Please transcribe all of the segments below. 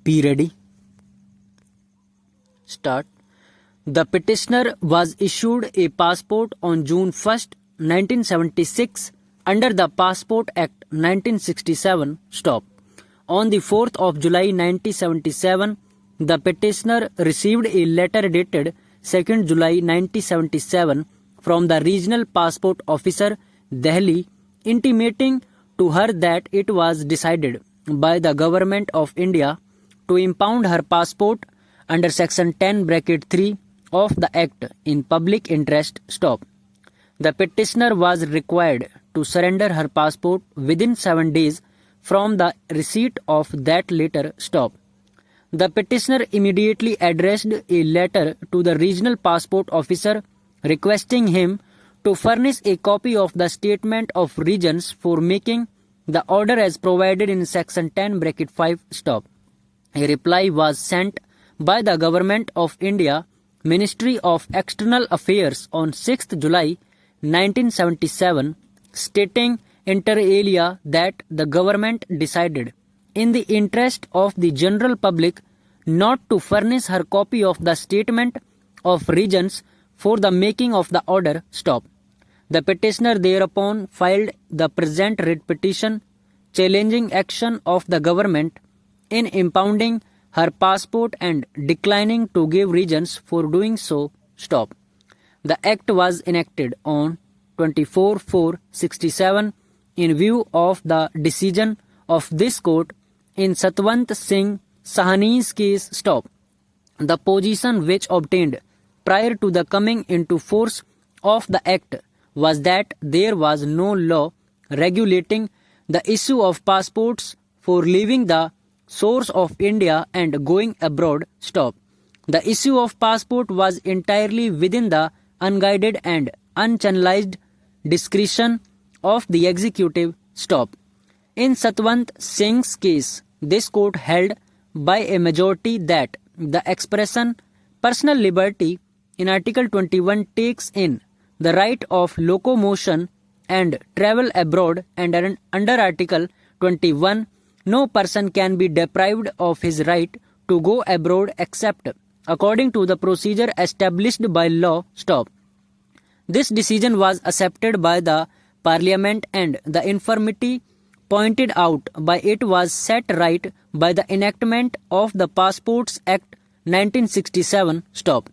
Be ready. Start. The petitioner was issued a passport on June 1st, 1976 under the Passport Act 1967. Stop. On the 4th of July 1977, the petitioner received a letter dated 2nd July 1977 from the Regional Passport Officer, Delhi, intimating to her that it was decided by the Government of India to impound her passport under Section 10(3) of the Act in public interest. Stop. The petitioner was required to surrender her passport within 7 days from the receipt of that letter. Stop. The petitioner immediately addressed a letter to the regional passport officer requesting him to furnish a copy of the statement of reasons for making the order as provided in Section 10(5). Stop. A reply was sent by the Government of India, Ministry of External Affairs on 6th July 1977, stating inter alia that the government decided, in the interest of the general public, not to furnish her copy of the statement of reasons for the making of the order. Stop. The petitioner thereupon filed the present writ petition challenging action of the government in impounding her passport and declining to give reasons for doing so. Stop. The act was enacted on 24/4/67 in view of the decision of this court in Satwant Singh Sahni's case. Stop. The position which obtained prior to the coming into force of the act was that there was no law regulating the issue of passports for leaving the source of India and going abroad. Stop. The issue of passport was entirely within the unguided and unchannelized discretion of the executive. Stop. In Satwant Singh's case, this court held by a majority that the expression personal liberty in Article 21 takes in the right of locomotion and travel abroad, and under Article 21 no person can be deprived of his right to go abroad except according to the procedure established by law. Stop. This decision was accepted by the Parliament, and the infirmity pointed out by it was set right by the enactment of the Passports Act 1967. Stop.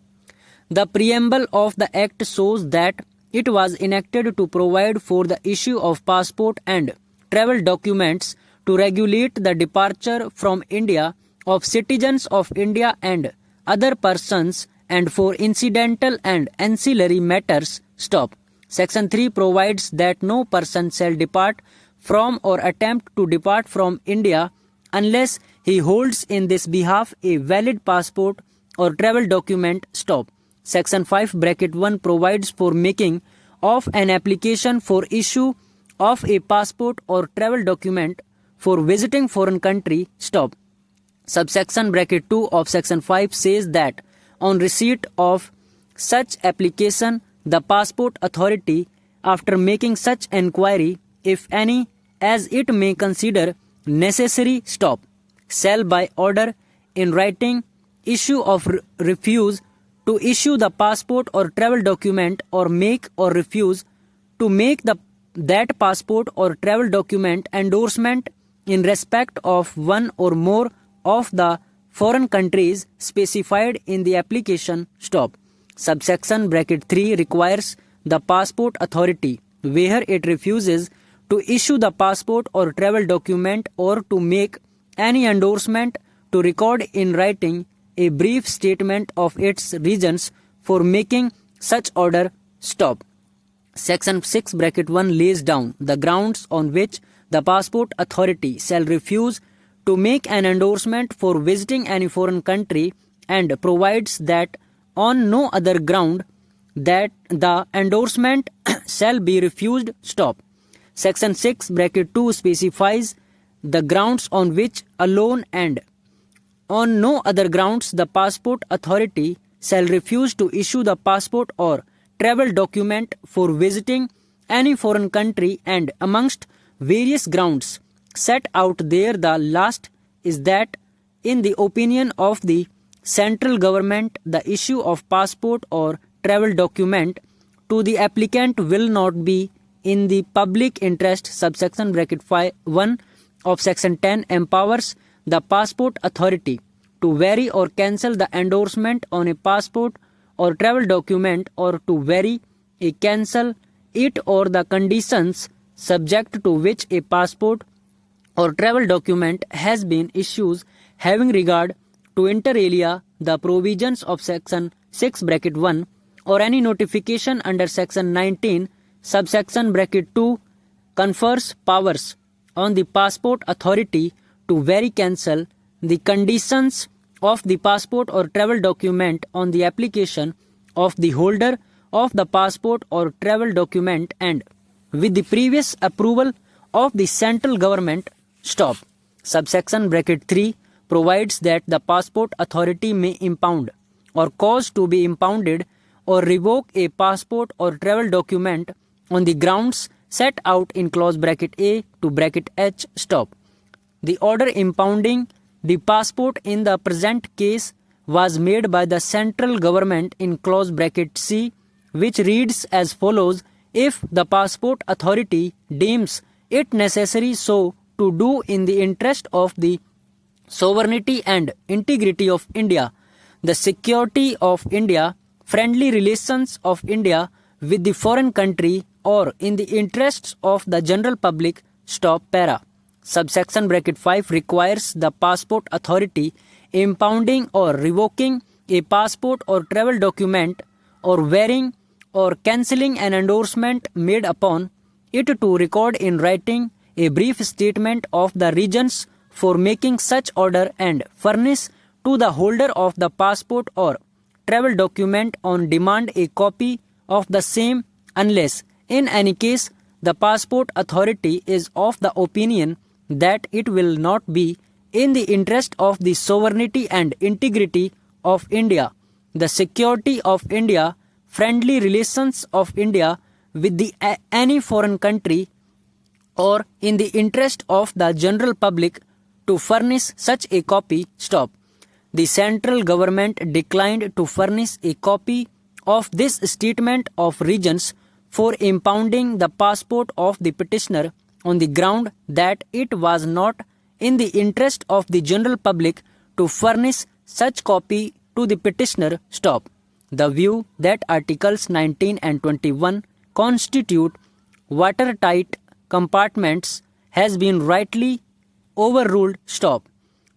The preamble of the Act shows that it was enacted to provide for the issue of passport and travel documents to regulate the departure from India of citizens of India and other persons, and for incidental and ancillary matters. Stop. Section 3 provides that no person shall depart from or attempt to depart from India unless he holds in this behalf a valid passport or travel document. Stop. Section 5(1) provides for making of an application for issue of a passport or travel document for visiting foreign country. Stop. Subsection (2) of Section 5 says that on receipt of such application, the passport authority, after making such enquiry, if any, as it may consider necessary, stop, shall by order in writing issue of refuse to issue the passport or travel document, or make or refuse to make that passport or travel document endorsement in respect of one or more of the foreign countries specified in the application. Stop. Subsection (3) requires the passport authority, where it refuses to issue the passport or travel document or to make any endorsement, to record in writing a brief statement of its reasons for making such order. Stop. Section 6(1) lays down the grounds on which the passport authority shall refuse to make an endorsement for visiting any foreign country, and provides that on no other ground that the endorsement shall be refused. Stop. Section 6(2) specifies the grounds on which alone and on no other grounds the passport authority shall refuse to issue the passport or travel document for visiting any foreign country, and amongst various grounds set out there, the last is that in the opinion of the central government, the issue of passport or travel document to the applicant will not be in the public interest. Subsection bracket 1 of section 10 empowers the passport authority to vary or cancel the endorsement on a passport or travel document, or to vary, cancel it, or the conditions subject to which a passport or travel document has been issued, having regard to inter alia the provisions of section 6 bracket 1 or any notification under section 19 subsection bracket 2 confers powers on the passport authority to vary, cancel the conditions of the passport or travel document on the application of the holder of the passport or travel document, and with the previous approval of the central government. Stop. Subsection bracket 3 provides that the passport authority may impound or cause to be impounded or revoke a passport or travel document on the grounds set out in clause bracket A to bracket H. Stop. The order impounding the passport in the present case was made by the central government in clause bracket C, which reads as follows: if the passport authority deems it necessary so to do in the interest of the sovereignty and integrity of India, the security of India, friendly relations of India with the foreign country, or in the interests of the general public. Stop. Para. Subsection bracket 5 requires the passport authority impounding or revoking a passport or travel document or varying or cancelling an endorsement made upon it to record in writing a brief statement of the reasons for making such order and furnish to the holder of the passport or travel document on demand a copy of the same, unless in any case the passport authority is of the opinion that it will not be in the interest of the sovereignty and integrity of India, the security of India, friendly relations of India with the any foreign country, or in the interest of the general public to furnish such a copy. Stop. The central government declined to furnish a copy of this statement of reasons for impounding the passport of the petitioner on the ground that it was not in the interest of the general public to furnish such copy to the petitioner. Stop. The view that Articles 19 and 21 constitute watertight compartments has been rightly overruled. Stop.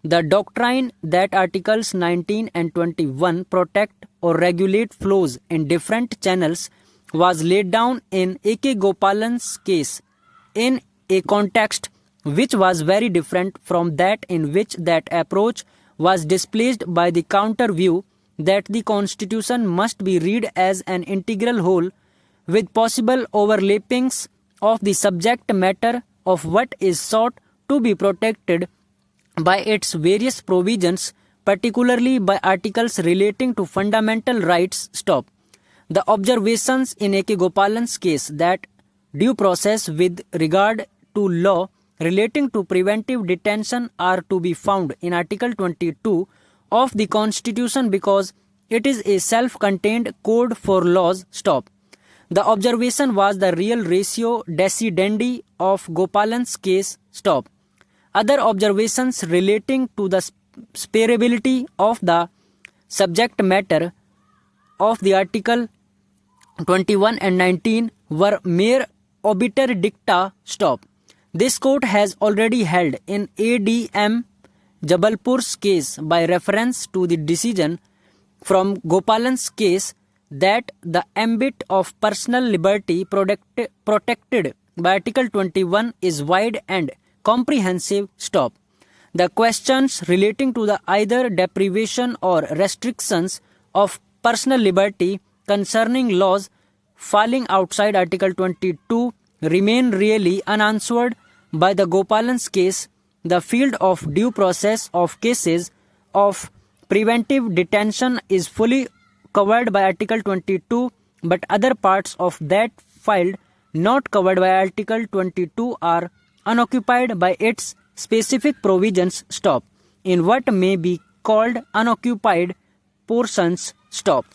The doctrine that Articles 19 and 21 protect or regulate flows in different channels was laid down in A.K. Gopalan's case in a context which was very different from that in which that approach was displaced by the counter view that the Constitution must be read as an integral whole with possible overlappings of the subject matter of what is sought to be protected by its various provisions, particularly by articles relating to fundamental rights. Stop. The observations in A.K. Gopalan's case that due process with regard to law relating to preventive detention are to be found in Article 22 of the Constitution because it is a self-contained code for laws. Stop. The observation was the real ratio decidendi of Gopalan's case. Stop. Other observations relating to the sparability of the subject matter of the Article 21 and 19 were mere obiter dicta. Stop. This court has already held in A.D.M. Jabalpur's case by reference to the decision from Gopalan's case that the ambit of personal liberty protected by Article 21 is wide and comprehensive. Stop. The questions relating to the either deprivation or restrictions of personal liberty concerning laws falling outside Article 22 remain really unanswered by the Gopalan's case. The field of due process of cases of preventive detention is fully covered by Article 22, but other parts of that field not covered by Article 22 are unoccupied by its specific provisions. Stop. in what may be called unoccupied portions stop.